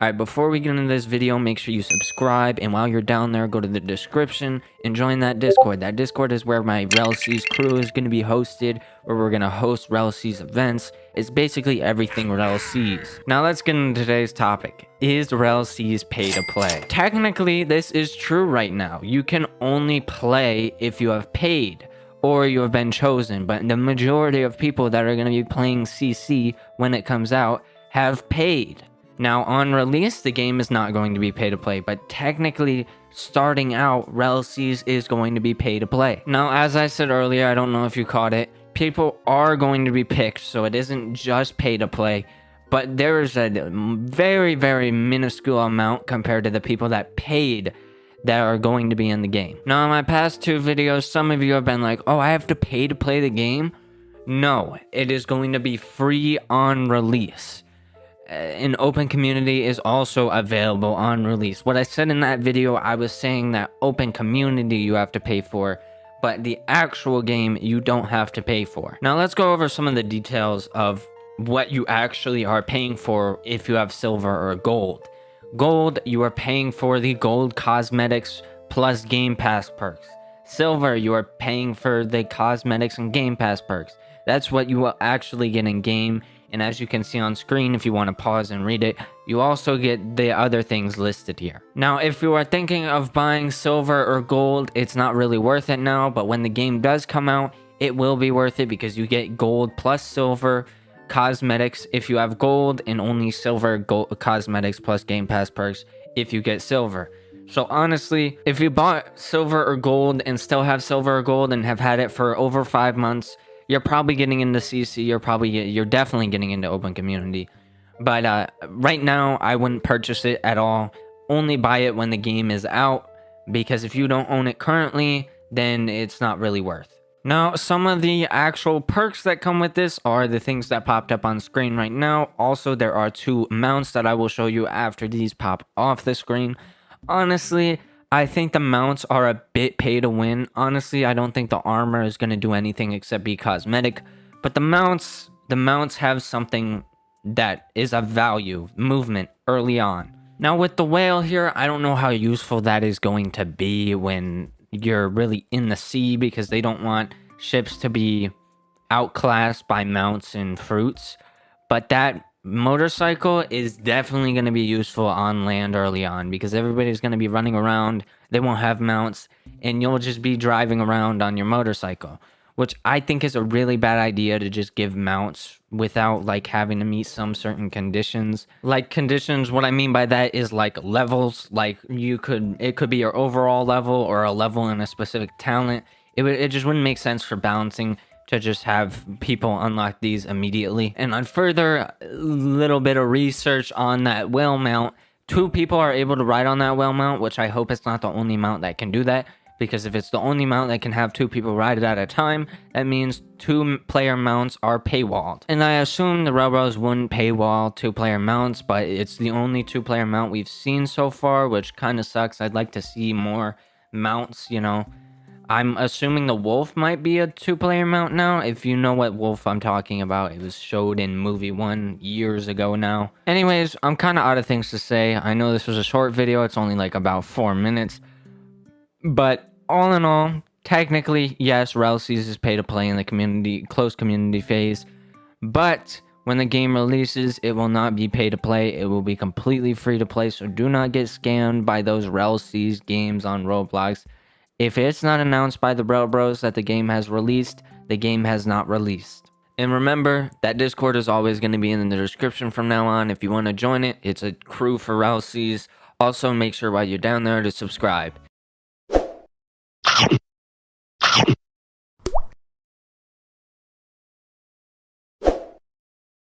Alright, before we get into this video, make sure you subscribe, and while you're down there, go to the description and join that Discord. That Discord is where my Rell crew is going to be hosted, where we're going to host Rell events. It's basically everything Rell. Now let's get into today's topic. Is Rell pay to play? Technically, this is true right now. You can only play if you have paid or you have been chosen, but the majority of people that are going to be playing CC when it comes out have paid. Now, on release, the game is not going to be pay to play, but technically, starting out, Rell is going to be pay to play. Now, as I said earlier, I don't know if you caught it, people are going to be picked, so it isn't just pay to play, but there is a very, very minuscule amount compared to the people that paid that are going to be in the game. Now, in my past two videos, some of you have been like, oh, I have to pay to play the game? No, it is going to be free on release. An open community is also available on release. What I said in that video, I was saying that open community you have to pay for, but the actual game you don't have to pay for. Now let's go over some of the details of what you actually are paying for if you have silver or gold. Gold, you are paying for the gold cosmetics plus game pass perks. Silver, you are paying for the cosmetics and game pass perks. That's what you will actually get in game. And as you can see on screen, if you want to pause and read it, you also get the other things listed here. Now, if you are thinking of buying silver or gold, it's not really worth it now, but when the game does come out, it will be worth it because you get gold plus silver cosmetics if you have gold, and only silver gold cosmetics plus game pass perks if you get silver. So honestly, if you bought silver or gold and still have silver or gold and have had it for over 5 months, you're probably getting into CC, you're definitely getting into open community. But right now, I wouldn't purchase it at all. Only buy it when the game is out, because if you don't own it currently, then it's not really worth. Now, some of the actual perks that come with this are the things that popped up on screen right now. Also, there are 2 mounts that I will show you after these pop off the screen. Honestly, I think the mounts are a bit pay to win. Honestly, I don't think the armor is going to do anything except be cosmetic. But the mounts have something that is of value, movement, early on. Now with the whale here, I don't know how useful that is going to be when you're really in the sea, because they don't want ships to be outclassed by mounts and fruits. But that motorcycle is definitely going to be useful on land early on, because everybody's going to be running around, they won't have mounts, and you'll just be driving around on your motorcycle, which I think is a really bad idea, to just give mounts without like having to meet some certain conditions. Like conditions, what I mean by that is like levels, like it could be your overall level or a level in a specific talent. It just wouldn't make sense for balancing to just have people unlock these immediately. And on further little bit of research on that whale mount, 2 people are able to ride on that whale mount, which I hope it's not the only mount that can do that, because if it's the only mount that can have 2 people ride it at a time, that means 2-player mounts are paywalled. And I assume the railroads wouldn't paywall 2-player mounts, but it's the only 2-player mount we've seen so far, which kind of sucks. I'd like to see more mounts, you know. I'm assuming the wolf might be a 2-player mount now. If you know what wolf I'm talking about, it was showed in movie 1 years ago now. Anyways, I'm kind of out of things to say. I know this was a short video. It's only like about 4 minutes. But all in all, technically, yes, Rell is pay to play in the closed community phase. But when the game releases, it will not be pay to play. It will be completely free to play. So do not get scammed by those Rell games on Roblox. If it's not announced by the Rell Bros that the game has released, the game has not released. And remember, that Discord is always going to be in the description from now on. If you want to join it, it's a crew for Rell. Also, make sure while you're down there to subscribe.